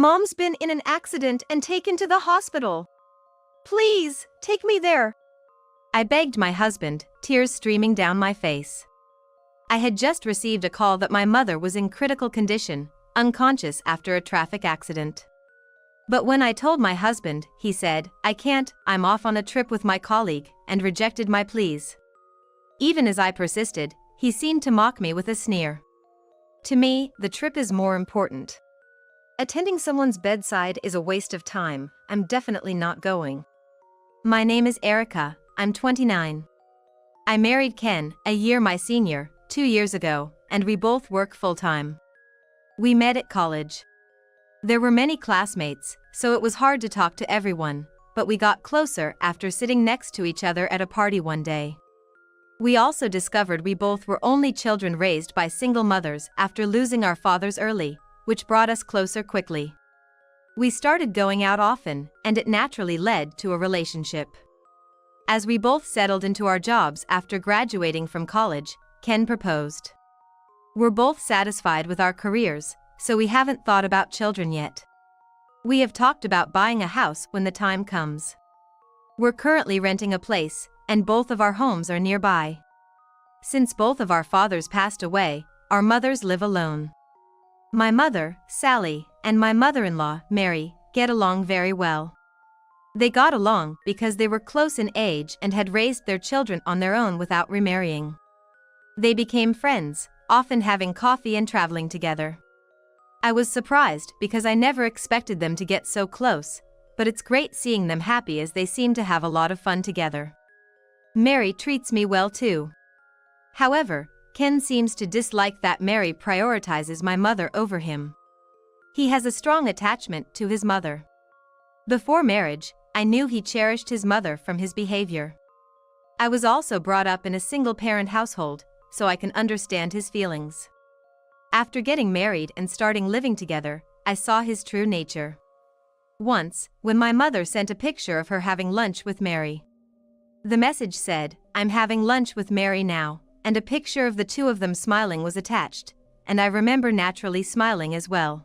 Mom's been in an accident and taken to the hospital. Please, take me there. I begged my husband, tears streaming down my face. I had just received a call that my mother was in critical condition, unconscious after a traffic accident. But when I told my husband, he said, "I can't, I'm off on a trip with my colleague," and rejected my pleas. Even as I persisted, he seemed to mock me with a sneer. To me, the trip is more important. Attending someone's bedside is a waste of time. I'm definitely not going. My name is Erica, I'm 29. I married Ken, a year my senior, 2 years ago, and we both work full-time. We met at college. There were many classmates, so it was hard to talk to everyone, but we got closer after sitting next to each other at a party one day. We also discovered we both were only children raised by single mothers after losing our fathers early, which brought us closer quickly. We started going out often, and it naturally led to a relationship. As we both settled into our jobs after graduating from college, Ken proposed. We're both satisfied with our careers, so we haven't thought about children yet. We have talked about buying a house when the time comes. We're currently renting a place, and both of our homes are nearby. Since both of our fathers passed away, our mothers live alone. My mother, Sally, and my mother-in-law, Mary, get along very well. They got along because they were close in age and had raised their children on their own without remarrying. They became friends, often having coffee and traveling together. I was surprised because I never expected them to get so close, but it's great seeing them happy as they seem to have a lot of fun together. Mary treats me well too. However, Ken seems to dislike that Mary prioritizes my mother over him. He has a strong attachment to his mother. Before marriage, I knew he cherished his mother from his behavior. I was also brought up in a single-parent household, so I can understand his feelings. After getting married and starting living together, I saw his true nature. Once, when my mother sent a picture of her having lunch with Mary. The message said, "I'm having lunch with Mary now," and a picture of the two of them smiling was attached, and I remember naturally smiling as well.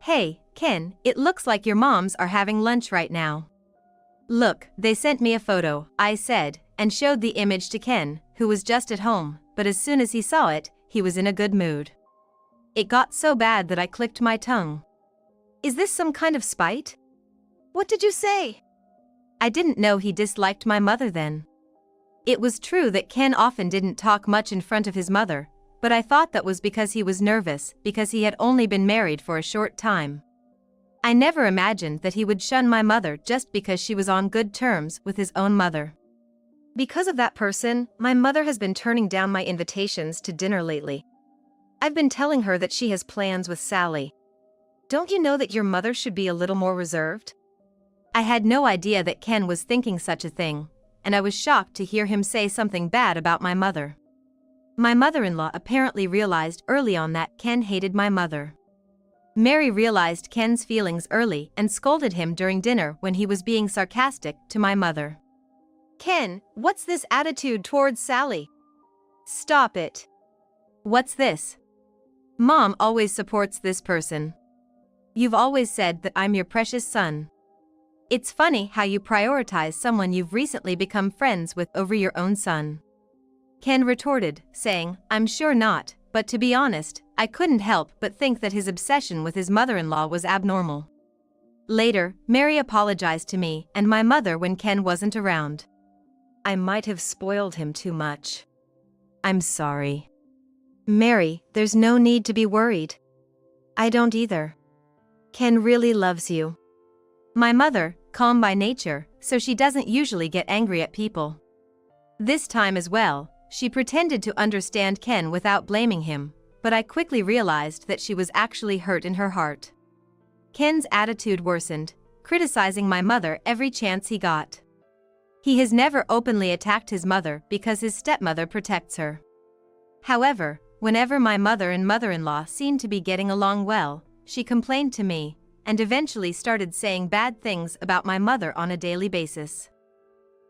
"Hey, Ken, it looks like your moms are having lunch right now." "Look, they sent me a photo," I said, and showed the image to Ken, who was just at home, but as soon as he saw it, he was in a good mood. It got so bad that I clicked my tongue. "Is this some kind of spite? What did you say?" I didn't know he disliked my mother then. It was true that Ken often didn't talk much in front of his mother, but I thought that was because he was nervous because he had only been married for a short time. I never imagined that he would shun my mother just because she was on good terms with his own mother. Because of that person, my mother has been turning down my invitations to dinner lately. I've been telling her that she has plans with Sally. Don't you know that your mother should be a little more reserved? I had no idea that Ken was thinking such a thing, and I was shocked to hear him say something bad about my mother. My mother-in-law apparently realized early on that Ken hated my mother. Mary realized Ken's feelings early and scolded him during dinner when he was being sarcastic to my mother. "Ken, what's this attitude towards Sally? Stop it." "What's this? Mom always supports this person. You've always said that I'm your precious son. It's funny how you prioritize someone you've recently become friends with over your own son." Ken retorted, saying, "I'm sure not, but to be honest, I couldn't help but think that his obsession with his mother-in-law was abnormal." Later, Mary apologized to me and my mother when Ken wasn't around. "I might have spoiled him too much. I'm sorry." "Mary, there's no need to be worried. I don't either. Ken really loves you." My mother, calm by nature, so she doesn't usually get angry at people. This time as well, she pretended to understand Ken without blaming him, but I quickly realized that she was actually hurt in her heart. Ken's attitude worsened, criticizing my mother every chance he got. He has never openly attacked his mother because his stepmother protects her. However, whenever my mother and mother-in-law seemed to be getting along well, she complained to me, and eventually started saying bad things about my mother on a daily basis.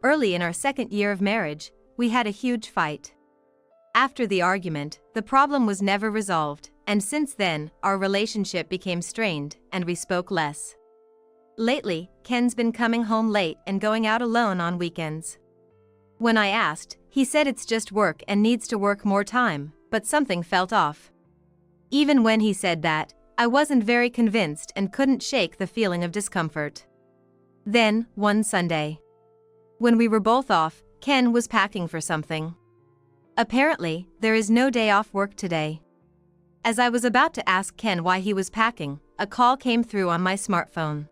Early in our second year of marriage, we had a huge fight. After the argument, the problem was never resolved, and since then, our relationship became strained, and we spoke less. Lately, Ken's been coming home late and going out alone on weekends. When I asked, he said it's just work and needs to work more time, but something felt off. Even when he said that, I wasn't very convinced and couldn't shake the feeling of discomfort. Then, one Sunday, when we were both off, Ken was packing for something. Apparently, there is no day off work today. As I was about to ask Ken why he was packing, a call came through on my smartphone.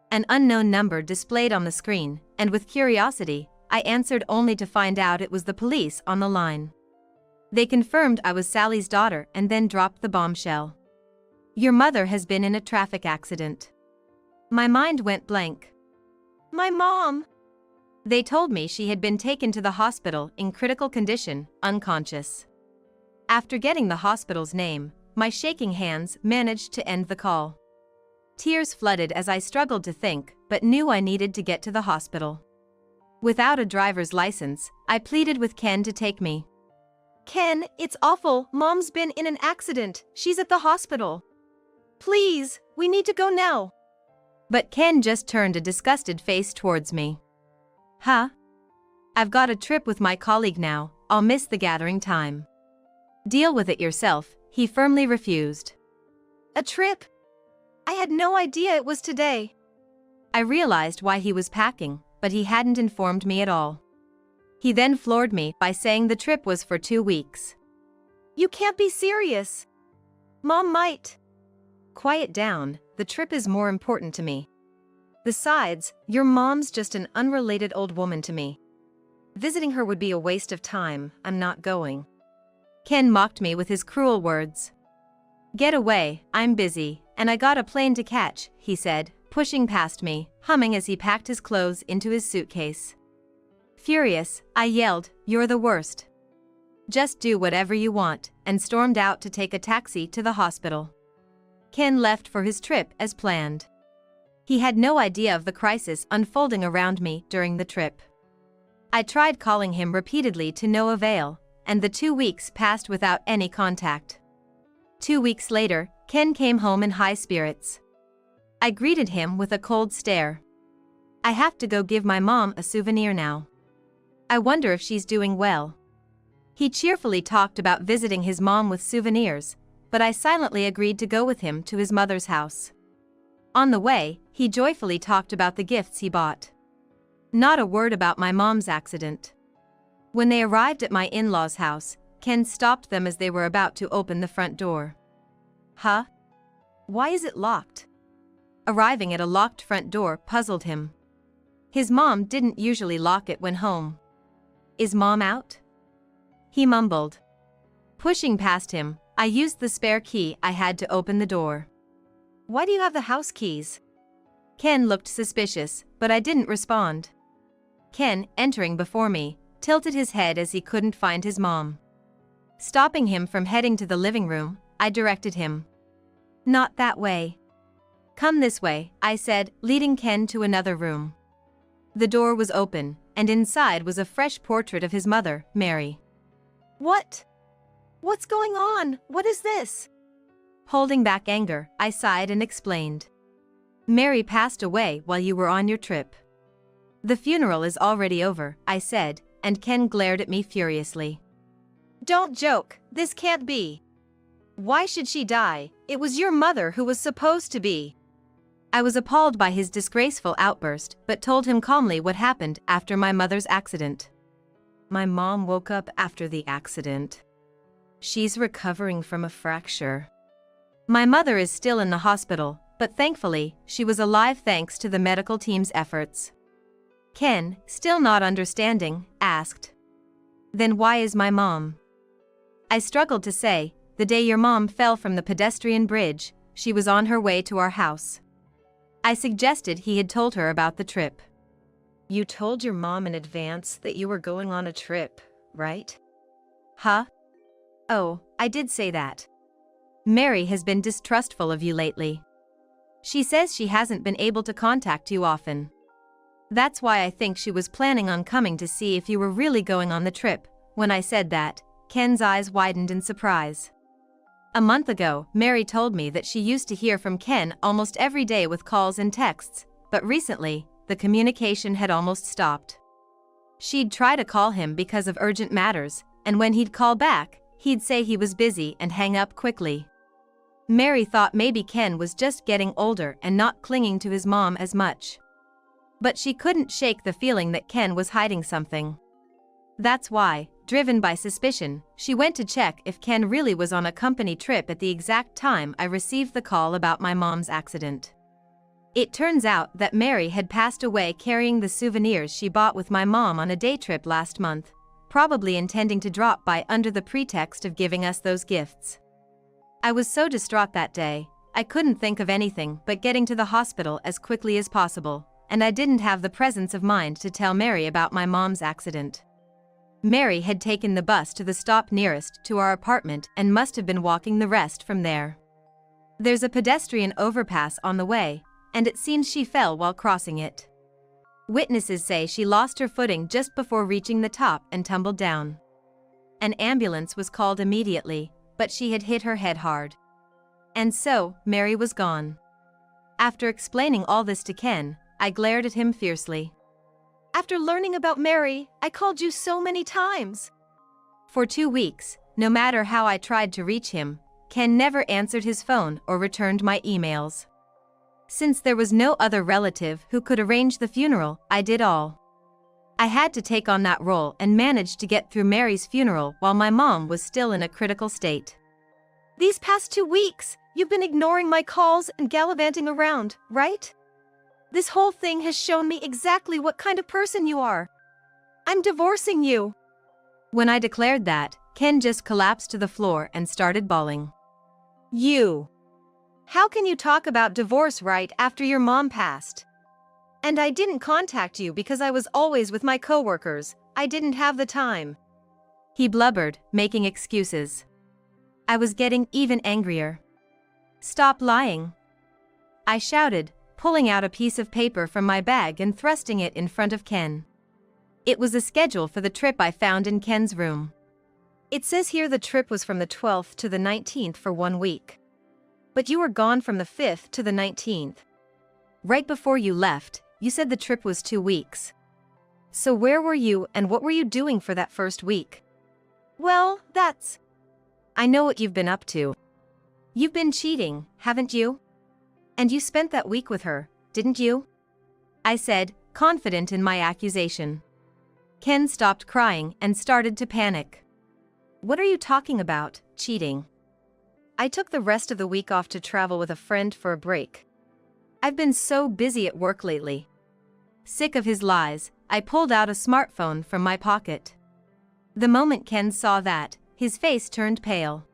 An unknown number displayed on the screen, and with curiosity, I answered only to find out it was the police on the line. They confirmed I was Sally's daughter and then dropped the bombshell. "Your mother has been in a traffic accident." My mind went blank. "My mom!" They told me she had been taken to the hospital in critical condition, unconscious. After getting the hospital's name, my shaking hands managed to end the call. Tears flooded as I struggled to think, but knew I needed to get to the hospital. Without a driver's license, I pleaded with Ken to take me. "Ken, it's awful. Mom's been in an accident. She's at the hospital. Please, we need to go now." But Ken just turned a disgusted face towards me. "Huh? I've got a trip with my colleague now. I'll miss the gathering time." "Deal with it yourself," he firmly refused. "A trip? I had no idea it was today." I realized why he was packing, but he hadn't informed me at all. He then floored me by saying the trip was for 2 weeks. "You can't be serious. Mom might." "Quiet down, the trip is more important to me. Besides, your mom's just an unrelated old woman to me. Visiting her would be a waste of time. I'm not going." Ken mocked me with his cruel words. "Get away, I'm busy, and I got a plane to catch," he said, pushing past me, humming as he packed his clothes into his suitcase. Furious, I yelled, "You're the worst. Just do whatever you want," and stormed out to take a taxi to the hospital. Ken left for his trip as planned. He had no idea of the crisis unfolding around me during the trip. I tried calling him repeatedly to no avail, and the 2 weeks passed without any contact. 2 weeks later, Ken came home in high spirits. I greeted him with a cold stare. "I have to go give my mom a souvenir now. I wonder if she's doing well." He cheerfully talked about visiting his mom with souvenirs, but I silently agreed to go with him to his mother's house. On the way, he joyfully talked about the gifts he bought. Not a word about my mom's accident. When they arrived at my in-laws' house, Ken stopped them as they were about to open the front door. "Huh? Why is it locked?" Arriving at a locked front door puzzled him. His mom didn't usually lock it when home. "Is Mom out?" he mumbled. Pushing past him, I used the spare key I had to open the door. "Why do you have the house keys?" Ken looked suspicious, but I didn't respond. Ken, entering before me, tilted his head as he couldn't find his mom. Stopping him from heading to the living room, I directed him. "Not that way. Come this way," I said, leading Ken to another room. The door was open, and inside was a fresh portrait of his mother, Mary. "What? What's going on? What is this?" Holding back anger, I sighed and explained. "Mary passed away while you were on your trip." "The funeral is already over," I said, and Ken glared at me furiously. "Don't joke, this can't be. Why should she die? It was your mother who was supposed to be." I was appalled by his disgraceful outburst, but told him calmly what happened after my mother's accident. "My mom woke up after the accident. She's recovering from a fracture. My mother is still in the hospital, but thankfully, she was alive thanks to the medical team's efforts." Ken, still not understanding, asked, "Then why is my mom?" I struggled to say, "The day your mom fell from the pedestrian bridge, she was on her way to our house." I suggested he had told her about the trip. "You told your mom in advance that you were going on a trip, right?" "Huh? Oh, I did say that. Mary has been distrustful of you lately. She says she hasn't been able to contact you often. That's why I think she was planning on coming to see if you were really going on the trip." When I said that, Ken's eyes widened in surprise. A month ago, Mary told me that she used to hear from Ken almost every day with calls and texts, but recently, the communication had almost stopped. She'd try to call him because of urgent matters, and when he'd call back, he'd say he was busy and hang up quickly. Mary thought maybe Ken was just getting older and not clinging to his mom as much. But she couldn't shake the feeling that Ken was hiding something. That's why, driven by suspicion, she went to check if Ken really was on a company trip at the exact time I received the call about my mom's accident. It turns out that Mary had passed away carrying the souvenirs she bought with my mom on a day trip last month, probably intending to drop by under the pretext of giving us those gifts. I was so distraught that day, I couldn't think of anything but getting to the hospital as quickly as possible, and I didn't have the presence of mind to tell Mary about my mom's accident. Mary had taken the bus to the stop nearest to our apartment and must have been walking the rest from there. There's a pedestrian overpass on the way, and it seems she fell while crossing it. Witnesses say she lost her footing just before reaching the top and tumbled down. An ambulance was called immediately, but she had hit her head hard. And so, Mary was gone. After explaining all this to Ken, I glared at him fiercely. After learning about Mary, I called you so many times. For 2 weeks, no matter how I tried to reach him, Ken never answered his phone or returned my emails. Since there was no other relative who could arrange the funeral, I did all. I had to take on that role and managed to get through Mary's funeral while my mom was still in a critical state. These past 2 weeks, you've been ignoring my calls and gallivanting around, right? This whole thing has shown me exactly what kind of person you are. I'm divorcing you. When I declared that, Ken just collapsed to the floor and started bawling. You. How can you talk about divorce right after your mom passed? And I didn't contact you because I was always with my coworkers. I didn't have the time. He blubbered, making excuses. I was getting even angrier. Stop lying. I shouted, pulling out a piece of paper from my bag and thrusting it in front of Ken. It was a schedule for the trip I found in Ken's room. It says here the trip was from the 12th to the 19th for 1 week. But you were gone from the 5th to the 19th. Right before you left, you said the trip was 2 weeks. So where were you and what were you doing for that first week? Well, I know what you've been up to. You've been cheating, haven't you? And you spent that week with her, didn't you? I said, confident in my accusation. Ken stopped crying and started to panic. What are you talking about, cheating? I took the rest of the week off to travel with a friend for a break. I've been so busy at work lately. Sick of his lies, I pulled out a smartphone from my pocket. The moment Ken saw that, his face turned pale.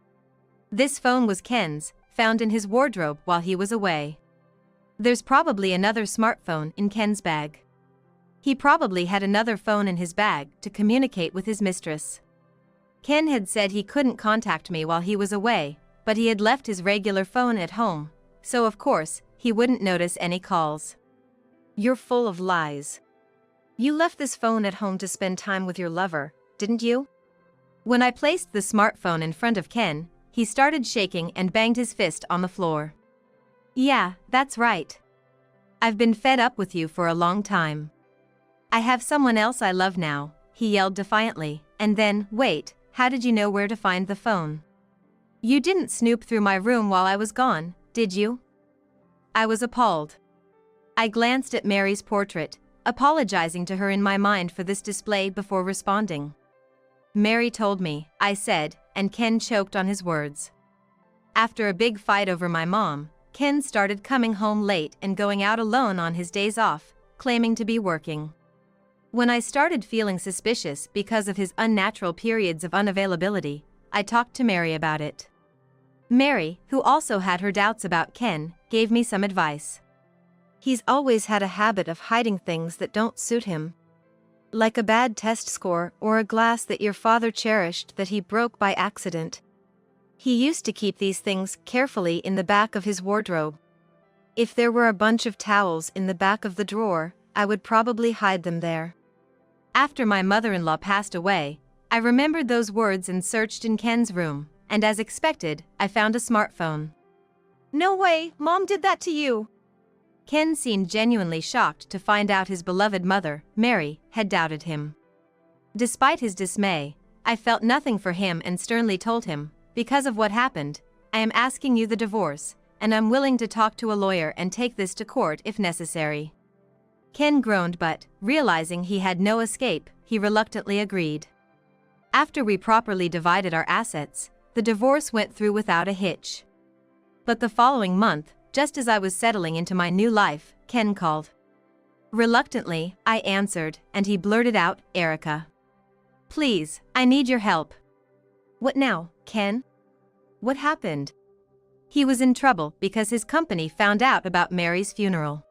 This phone was Ken's, found in his wardrobe while he was away. There's probably another smartphone in Ken's bag. He probably had another phone in his bag to communicate with his mistress. Ken had said he couldn't contact me while he was away, but he had left his regular phone at home, so of course, he wouldn't notice any calls. You're full of lies. You left this phone at home to spend time with your lover, didn't you? When I placed the smartphone in front of Ken, he started shaking and banged his fist on the floor. Yeah, that's right. I've been fed up with you for a long time. I have someone else I love now, he yelled defiantly, and then, wait, how did you know where to find the phone? You didn't snoop through my room while I was gone, did you? I was appalled. I glanced at Mary's portrait, apologizing to her in my mind for this display before responding. Mary told me, I said, and Ken choked on his words. After a big fight over my mom, Ken started coming home late and going out alone on his days off, claiming to be working. When I started feeling suspicious because of his unnatural periods of unavailability, I talked to Mary about it. Mary, who also had her doubts about Ken, gave me some advice. He's always had a habit of hiding things that don't suit him. Like a bad test score or a glass that your father cherished that he broke by accident. He used to keep these things carefully in the back of his wardrobe. If there were a bunch of towels in the back of the drawer, I would probably hide them there. After my mother-in-law passed away, I remembered those words and searched in Ken's room, and as expected, I found a smartphone. No way, Mom did that to you. Ken seemed genuinely shocked to find out his beloved mother, Mary, had doubted him. Despite his dismay, I felt nothing for him and sternly told him, because of what happened, I am asking you the divorce, and I'm willing to talk to a lawyer and take this to court if necessary. Ken groaned but, realizing he had no escape, he reluctantly agreed. After we properly divided our assets, the divorce went through without a hitch. But the following month, just as I was settling into my new life, Ken called. Reluctantly, I answered, and he blurted out, "Erica. Please, I need your help." What now, Ken? What happened? He was in trouble because his company found out about Mary's funeral.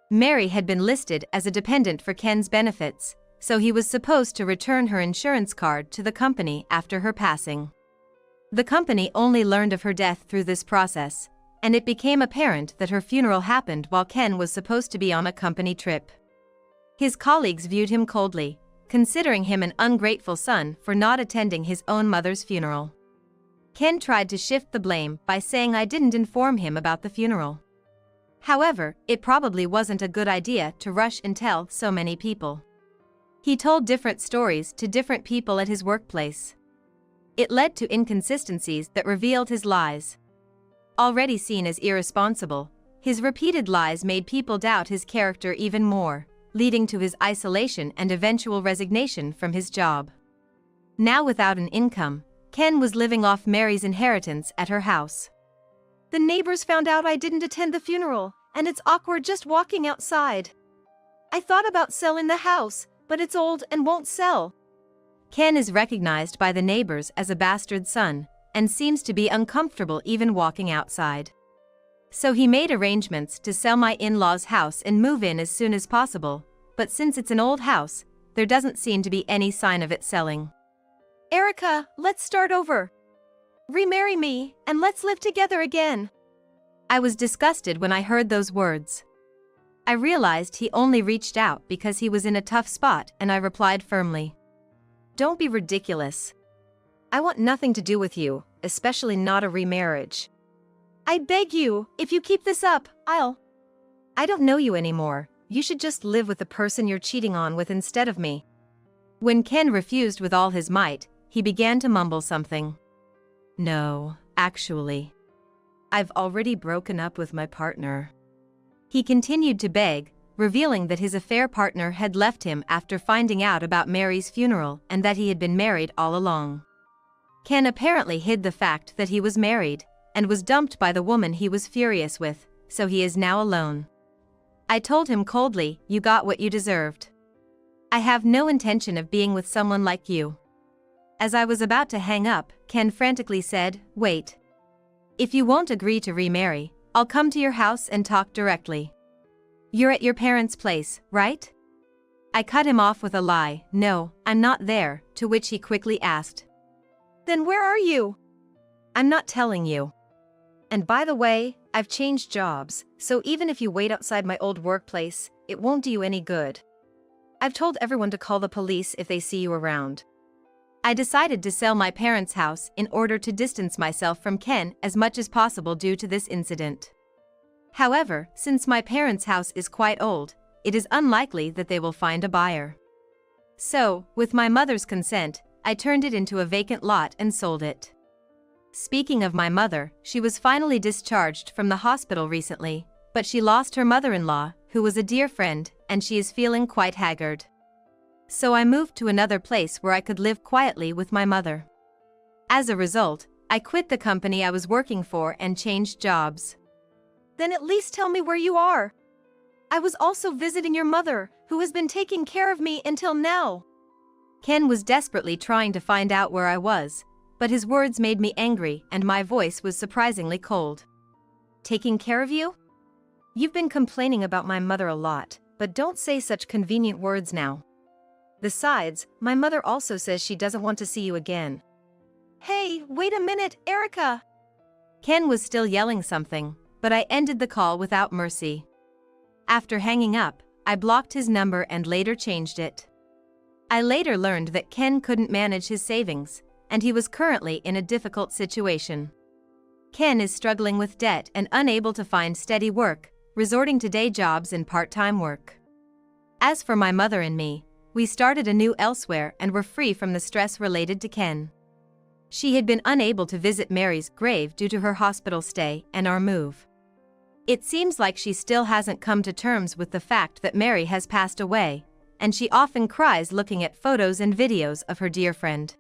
Mary had been listed as a dependent for Ken's benefits, so he was supposed to return her insurance card to the company after her passing. The company only learned of her death through this process, and it became apparent that her funeral happened while Ken was supposed to be on a company trip. His colleagues viewed him coldly, considering him an ungrateful son for not attending his own mother's funeral. Ken tried to shift the blame by saying I didn't inform him about the funeral. However, it probably wasn't a good idea to rush and tell so many people. He told different stories to different people at his workplace. It led to inconsistencies that revealed his lies. Already seen as irresponsible, his repeated lies made people doubt his character even more, leading to his isolation and eventual resignation from his job. Now without an income, Ken was living off Mary's inheritance at her house. The neighbors found out I didn't attend the funeral, and it's awkward just walking outside. I thought about selling the house, but it's old and won't sell. Ken is recognized by the neighbors as a bastard son, and seems to be uncomfortable even walking outside. So he made arrangements to sell my in-laws' house and move in as soon as possible, but since it's an old house, there doesn't seem to be any sign of it selling. Erica, let's start over. Remarry me, and let's live together again. I was disgusted when I heard those words. I realized he only reached out because he was in a tough spot, and I replied firmly. Don't be ridiculous. I want nothing to do with you, especially not a remarriage. I beg you, if you keep this up, I don't know you anymore. You should just live with the person you're cheating on with instead of me. When Ken refused with all his might, he began to mumble something. No, actually, I've already broken up with my partner. He continued to beg, revealing that his affair partner had left him after finding out about Mary's funeral and that he had been married all along. Ken apparently hid the fact that he was married, and was dumped by the woman he was furious with, so he is now alone. I told him coldly, "You got what you deserved. I have no intention of being with someone like you." As I was about to hang up, Ken frantically said, "Wait. If you won't agree to remarry, I'll come to your house and talk directly. You're at your parents' place, right?" I cut him off with a lie, "No, I'm not there," to which he quickly asked, "Then where are you?" "I'm not telling you. And by the way, I've changed jobs, so even if you wait outside my old workplace, it won't do you any good. I've told everyone to call the police if they see you around." I decided to sell my parents' house in order to distance myself from Ken as much as possible due to this incident. However, since my parents' house is quite old, it is unlikely that they will find a buyer. So, with my mother's consent, I turned it into a vacant lot and sold it. Speaking of my mother, she was finally discharged from the hospital recently, but she lost her mother-in-law, who was a dear friend, and she is feeling quite haggard. So I moved to another place where I could live quietly with my mother. As a result, I quit the company I was working for and changed jobs. Then at least tell me where you are. I was also visiting your mother, who has been taking care of me until now. Ken was desperately trying to find out where I was, but his words made me angry and my voice was surprisingly cold. Taking care of you? You've been complaining about my mother a lot, but don't say such convenient words now. Besides, my mother also says she doesn't want to see you again. Hey, wait a minute, Erica! Ken was still yelling something, but I ended the call without mercy. After hanging up, I blocked his number and later changed it. I later learned that Ken couldn't manage his savings, and he was currently in a difficult situation. Ken is struggling with debt and unable to find steady work, resorting to day jobs and part-time work. As for my mother and me, we started anew elsewhere and were free from the stress related to Ken. She had been unable to visit Mary's grave due to her hospital stay and our move. It seems like she still hasn't come to terms with the fact that Mary has passed away, and she often cries looking at photos and videos of her dear friend.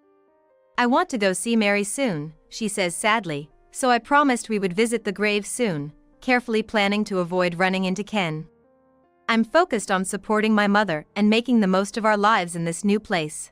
I want to go see Mary soon, she says sadly, so I promised we would visit the grave soon, carefully planning to avoid running into Ken. I'm focused on supporting my mother and making the most of our lives in this new place.